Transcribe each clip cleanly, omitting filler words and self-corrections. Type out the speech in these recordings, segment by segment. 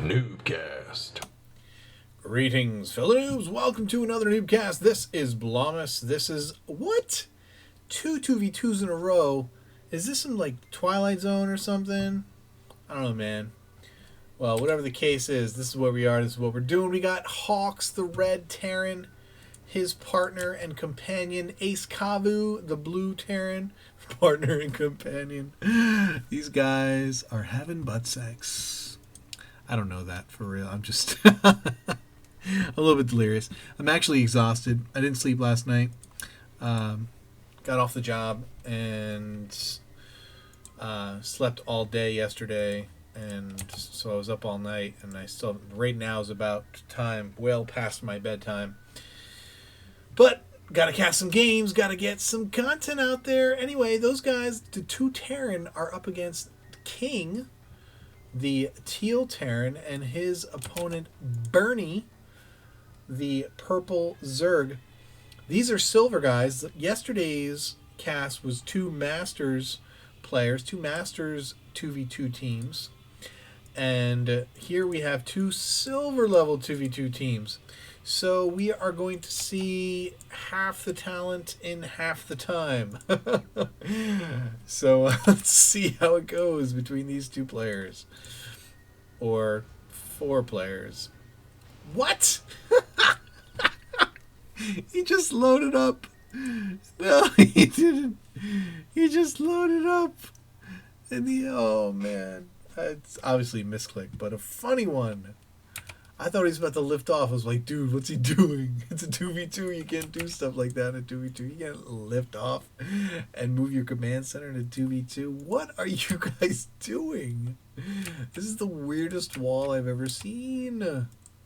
NuubCast. Greetings, fellow noobs. Welcome to another NuubCast. This is Blomus. This is, what? Two 2v2s in a row. Is this some, like, Twilight Zone or something? I don't know, man. Well, whatever the case is, this is where we are. This is what we're doing. We got Hawks, the red Terran, his partner and companion, Ace Kavu, the blue Terran, partner and companion. These guys are having butt sex. I don't know that for real. I'm just a little bit delirious. I'm actually exhausted. I didn't sleep last night. Got off the job and slept all day yesterday, and so I was up all night, and I still, right now is about time, well past my bedtime. But gotta cast some games, gotta get some content out there. Anyway, those guys, the two Terran, are up against King, the teal Terran, and his opponent Bernie, the purple Zerg. These are silver guys. Yesterday's cast was two Masters players, two Masters 2v2 teams. And here we have two silver level 2v2 teams. So we are going to see half the talent in half the time. So let's see how it goes between these two players. Or four players. What? He just loaded up. No, he didn't. He just loaded up. And oh man. It's obviously a misclick, but a funny one. I thought he was about to lift off. I was like, dude, what's he doing? It's a 2v2. You can't do stuff like that in a 2v2. You can't lift off and move your command center in a 2v2. What are you guys doing? This is the weirdest wall I've ever seen.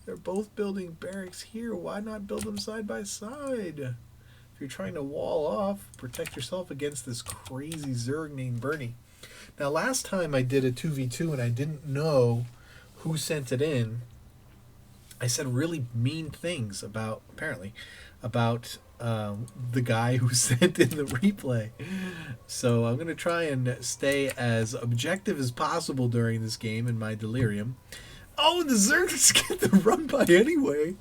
They're both building barracks here. Why not build them side by side? If you're trying to wall off, protect yourself against this crazy Zerg named Bernie. Now, last time I did a 2v2 and I didn't know who sent it in, I said really mean things about, apparently, about the guy who sent in the replay. So I'm going to try and stay as objective as possible during this game in my delirium. Oh, the Zerglings get the run by anyway.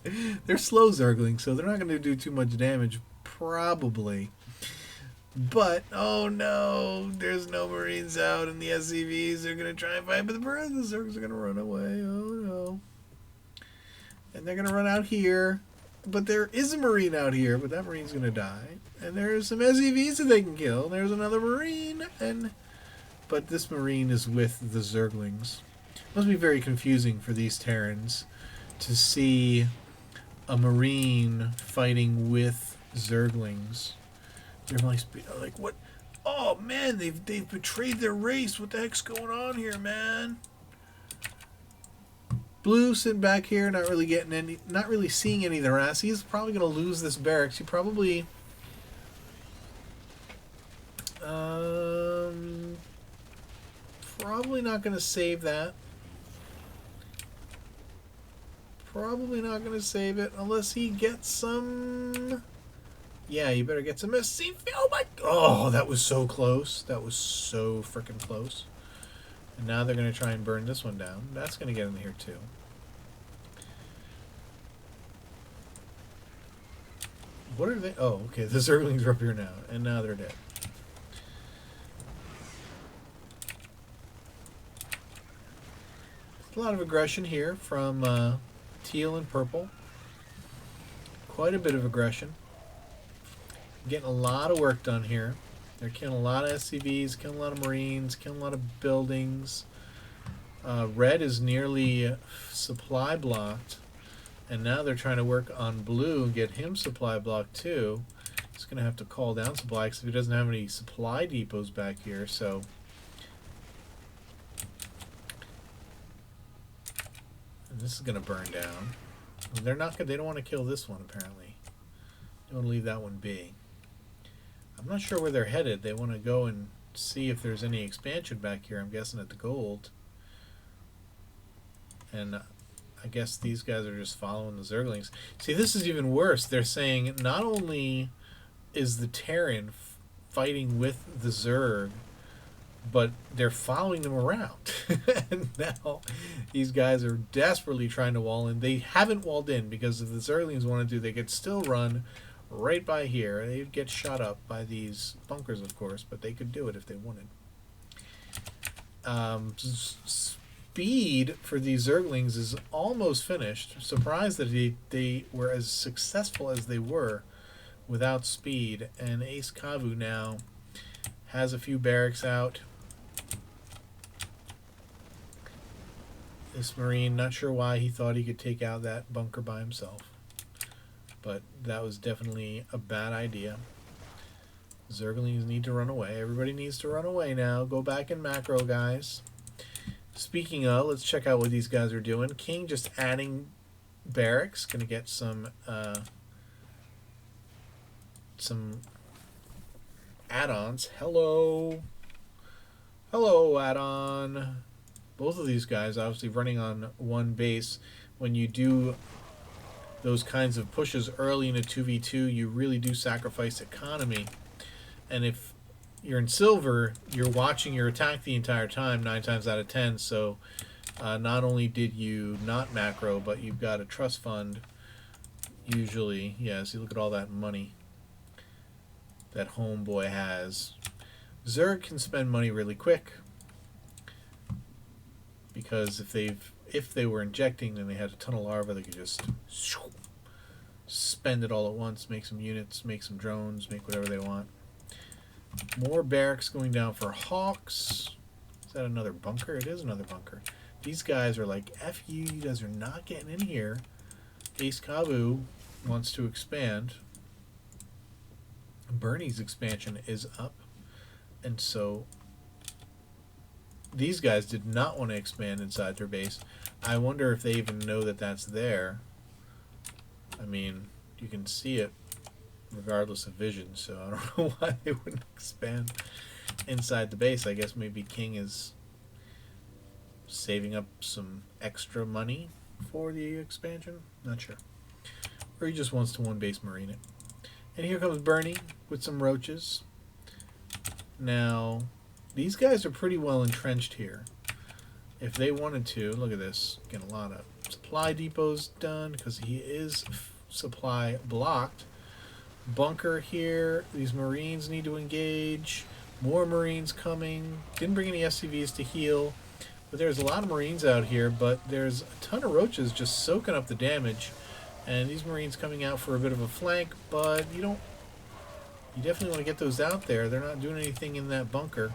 They're slow Zerglings, so they're not going to do too much damage, probably. But, oh no, there's no Marines out, and the SCVs are going to try and fight, but the Zergs are going to run away. Oh no. And they're going to run out here. But there is a Marine out here, but that Marine's going to die. And there's some SCVs that they can kill. There's another Marine. But this Marine is with the Zerglings. It must be very confusing for these Terrans to see a Marine fighting with Zerglings. They're like, what? Oh, man, they've betrayed their race. What the heck's going on here, man? Blue sitting back here, not really seeing any of the rest. He's probably going to lose this barracks. He probably not going to save that. Probably not going to save it unless he gets some. Yeah, you better get some SC. Oh my! Oh, that was so close. That was so freaking close. And now they're going to try and burn this one down. That's going to get in here too. What are they? Oh, okay. The Zerglings are up here now. And now they're dead. There's a lot of aggression here from teal and purple. Quite a bit of aggression. Getting a lot of work done here. They're killing a lot of SCVs, killing a lot of Marines, killing a lot of buildings. Red is nearly supply blocked. And now they're trying to work on blue and get him supply blocked too. He's going to have to call down supply because he doesn't have any supply depots back here. So and this is going to burn down. And they're not. They don't want to kill this one apparently. They want to leave that one be. I'm not sure where they're headed. They want to go and see if there's any expansion back here. I'm guessing at the gold. And I guess these guys are just following the Zerglings. See, this is even worse. They're saying not only is the Terran fighting with the Zerg, but they're following them around. And now these guys are desperately trying to wall in. They haven't walled in because if the Zerglings wanted to, they could still run right by here. They'd get shot up by these bunkers, of course, but they could do it if they wanted. Speed for these Zerglings is almost finished. I'm surprised that they were as successful as they were without speed. And Ace Kavu now has a few barracks out. This Marine, not sure why he thought he could take out that bunker by himself. But that was definitely a bad idea. Zerglings need to run away. Everybody needs to run away now. Go back in macro, guys. Speaking of, let's check out what these guys are doing. King just adding barracks. Going to get some add-ons. Hello. Hello, add-on. Both of these guys obviously running on one base. When you do those kinds of pushes early in a 2v2, you really do sacrifice economy. And if you're in silver, you're watching your attack the entire time, 9 times out of 10. So not only did you not macro, but you've got a trust fund usually. Yeah, so you look at all that money that homeboy has. Zerg can spend money really quick because if they were injecting and they had a ton of larvae, they could just spend it all at once, make some units, make some drones, make whatever they want. More barracks going down for Hawks. Is that another bunker? It is another bunker. These guys are like, F you, you guys are not getting in here. Ace Kavu wants to expand. Bernie's expansion is up. And so these guys did not want to expand inside their base. I wonder if they even know that that's there. I mean, you can see it regardless of vision, so I don't know why they wouldn't expand inside the base. I guess maybe King is saving up some extra money for the expansion. Not sure. Or he just wants to one base marine it. And here comes Bernie with some roaches. Now, these guys are pretty well entrenched here. If they wanted to, look at this, get a lot of supply depots done because he is supply blocked. Bunker here. These Marines need to engage. More Marines coming. Didn't bring any SCVs to heal. But there's a lot of Marines out here, but there's a ton of roaches just soaking up the damage. And these Marines coming out for a bit of a flank, but you definitely want to get those out there. They're not doing anything in that bunker.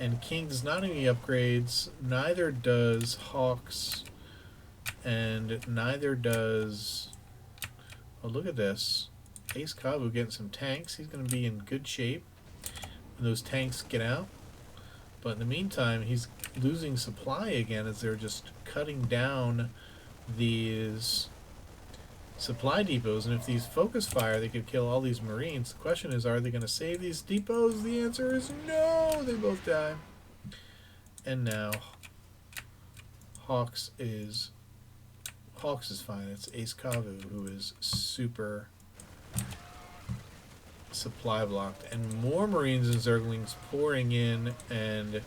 And King does not have any upgrades. Neither does Hawks. And neither does... Oh, look at this. Ace Kavu getting some tanks. He's going to be in good shape when those tanks get out. But in the meantime, he's losing supply again as they're just cutting down these supply depots. And if these focus fire, they could kill all these Marines. The question is, are they going to save these depots? The answer is no. They both die. And now Hawks is fine. It's Ace Kavu who is super supply blocked, and more Marines and Zerglings pouring in, and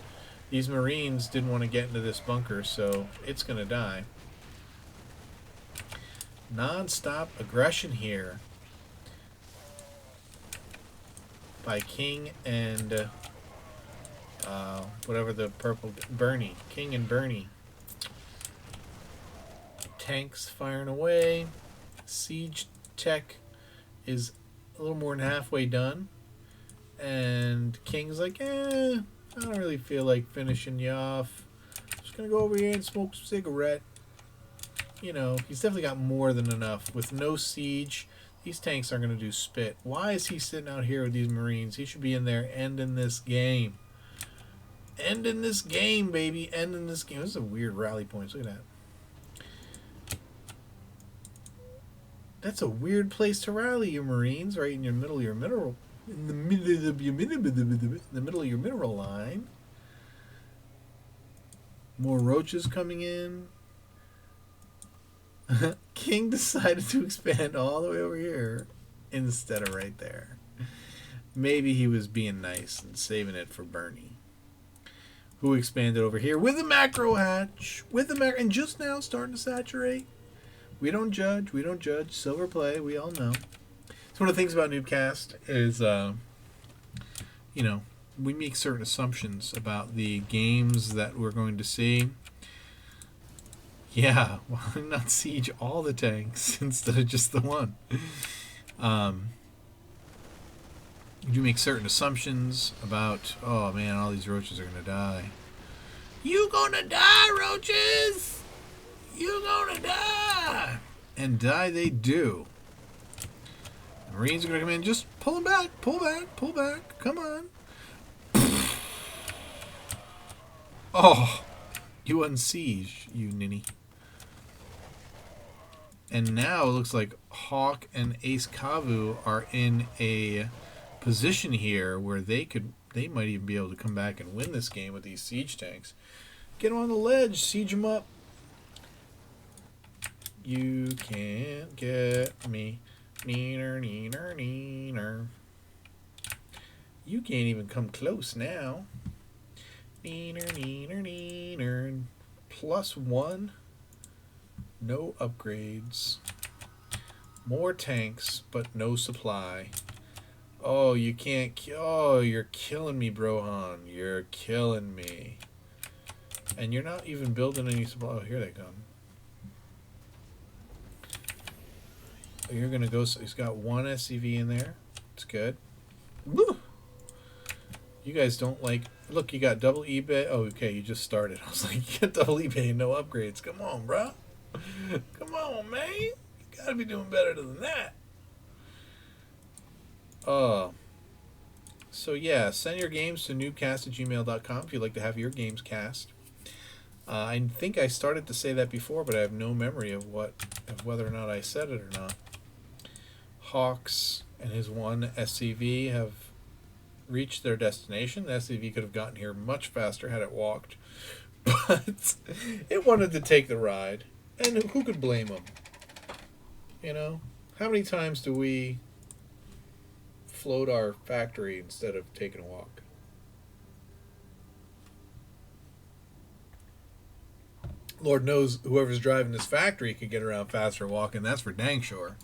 these Marines didn't want to get into this bunker, so it's gonna die. Non-stop aggression here by King and whatever the purple Bernie. King and Bernie. Tanks firing away. Siege tech is a little more than halfway done, and King's like, I don't really feel like finishing you off. I'm just gonna go over here and smoke some cigarette. You know, he's definitely got more than enough. With no siege, these tanks aren't gonna do spit. Why is he sitting out here with these Marines? He should be in there ending this game. Ending this game, baby. Ending this game. This is a weird rally point. Look at that. That's a weird place to rally, you Marines, right in your middle of your mineral, in the middle of your mineral line. More roaches coming in. King decided to expand all the way over here instead of right there. Maybe he was being nice and saving it for Bernie, who expanded over here with a macro hatch, and just now starting to saturate. We don't judge. We don't judge. Silver play. We all know. So one of the things about NuubCast is, we make certain assumptions about the games that we're going to see. Yeah, why not siege all the tanks instead of just the one? You do make certain assumptions about, oh man, all these roaches are going to die. You gonna die, roaches! You gonna die! And die they do. Marines are going to come in, just pull them back, pull back, pull back. Come on. Oh, you unsiege, you ninny. And now it looks like Hawk and Ace Kavu are in a position here where they might even be able to come back and win this game with these siege tanks. Get them on the ledge, siege them up. You can't get me. Neener, neener, neener. You can't even come close now. Neener, neener, neener. +1. No upgrades. More tanks, but no supply. Oh, you can't. Oh, you're killing me, Brohan. You're killing me. And you're not even building any supply. Oh, here they come. Oh, you're going to go. He's got one SCV in there. It's good. Woo! You guys don't like. Look, you got double eBay. Oh, okay. You just started. I was like, you got double eBay and no upgrades. Come on, bro. Come on, man. You got to be doing better than that. So yeah, send your games to NuubCast@gmail.com if you'd like to have your games cast. I think I started to say that before, but I have no memory of whether or not I said it or not. Hawks and his one SCV have reached their destination. The SCV could have gotten here much faster had it walked, but it wanted to take the ride, and who could blame them? You know, how many times do we float our factory instead of taking a walk? Lord knows whoever's driving this factory could get around faster walking. That's for dang sure.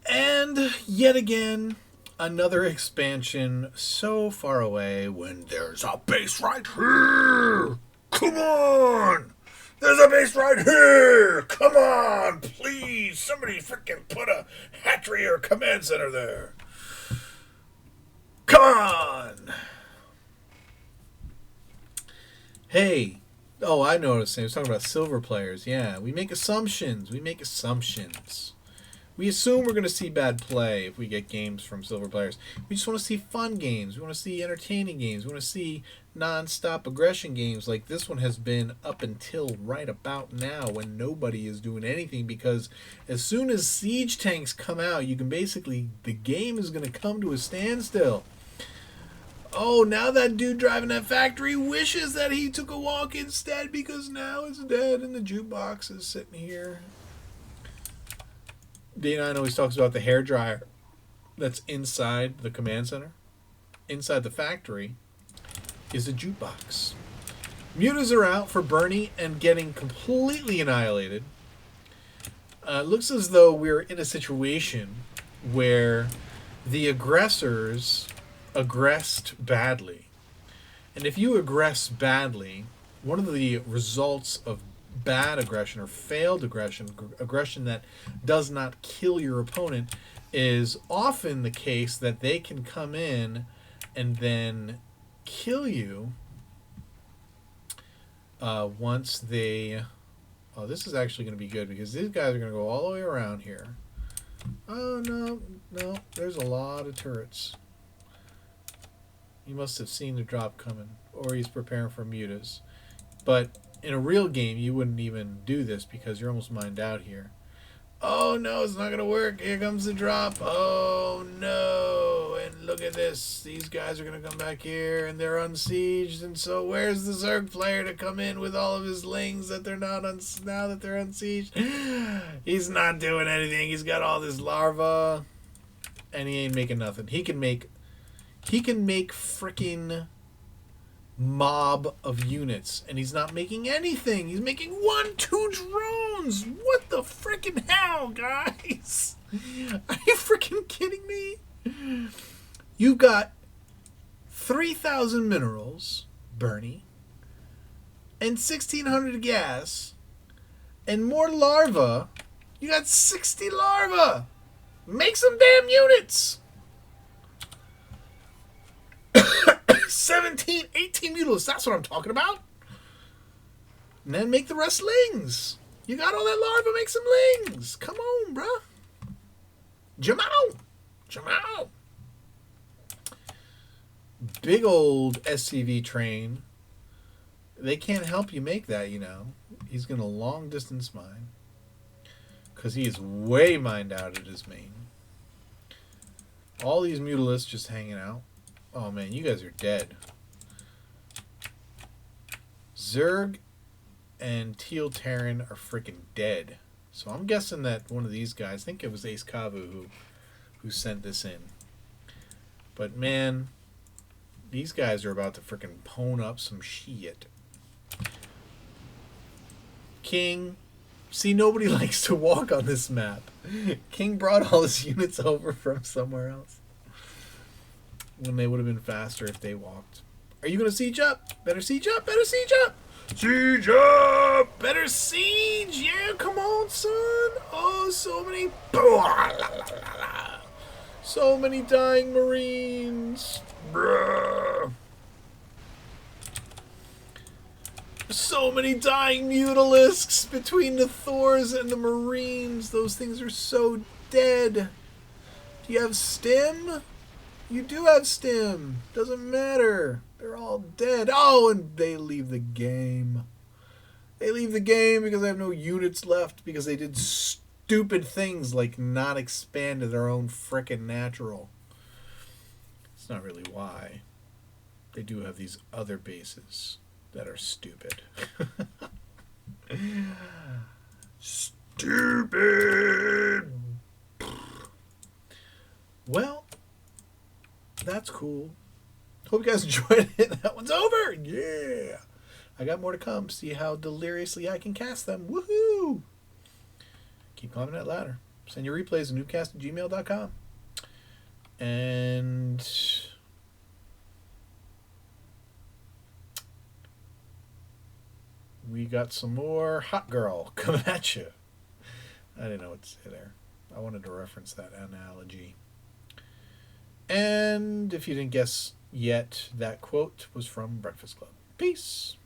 And yet again, another expansion so far away when there's a base right here. Come on! There's a base right here! Come on! Please! Somebody freaking put a hatchery or command center there. Come on! Hey. Oh, I noticed. I was talking about silver players. Yeah, we make assumptions. We make assumptions. We assume we're going to see bad play if we get games from silver players. We just want to see fun games. We want to see entertaining games. We want to see non-stop aggression games like this one has been up until right about now when nobody is doing anything, because as soon as siege tanks come out, you can basically, the game is going to come to a standstill. Oh, now that dude driving that factory wishes that he took a walk instead, because now it's dead and the jukebox is sitting here. D9 always talks about the hairdryer that's inside the command center. Inside the factory is a jukebox. Mutas are out for Bernie and getting completely annihilated. Looks as though we're in a situation where the aggressors aggressed badly. And if you aggress badly, one of the results of bad aggression or failed aggression that does not kill your opponent, is often the case that they can come in and then kill you once they... Oh, this is actually going to be good because these guys are going to go all the way around here. Oh, no, there's a lot of turrets. He must have seen the drop coming, or he's preparing for mutas. But in a real game, you wouldn't even do this because you're almost mined out here. Oh no, it's not gonna work. Here comes the drop. Oh no, and look at this. These guys are gonna come back here, and they're unsieged. And so, where's the Zerg player to come in with all of his lings that they're not now that they're unsieged? He's not doing anything. He's got all this larva. And he ain't making nothing. He can make freaking mob of units, and he's not making anything. He's making 1, 2 drones. What the freaking hell, guys? Are you freaking kidding me? You've got 3,000 minerals, Bernie, and 1,600 gas, and more larvae. You got 60 larvae. Make some damn units. 17, 18 mutalisks. That's what I'm talking about. And then make the rest lings. You got all that larva. Make some lings. Come on, bruh. Jamal. Big old SCV train. They can't help you make that, you know. He's going to long distance mine. Because he is way mined out at his main. All these mutalisks just hanging out. Oh man, you guys are dead. Zerg and Teal Terran are freaking dead. So I'm guessing that one of these guys, I think it was Ace Kavu who sent this in. But man, these guys are about to freaking pwn up some shit. King, see, nobody likes to walk on this map. King brought all his units over from somewhere else. When they would have been faster if they walked. Are you going to siege up? Better siege up. Better siege up. Siege up. Better siege. Yeah, come on, son. Oh, so many. So many dying Marines. Bruh. So many dying Mutalisks between the Thors and the Marines. Those things are so dead. Do you have stim? You do have stim. Doesn't matter. They're all dead. Oh, and they leave the game. They leave the game because they have no units left because they did stupid things like not expand to their own frickin' natural. It's not really why. They do have these other bases that are stupid. Stupid! Well, that's cool. Hope you guys enjoyed it. That one's over. Yeah. I got more to come. See how deliriously I can cast them. Woohoo! Keep climbing that ladder. Send your replays to NuubCast@gmail.com. And we got some more Hot Girl coming at you. I didn't know what to say there. I wanted to reference that analogy. And if you didn't guess yet, that quote was from Breakfast Club. Peace.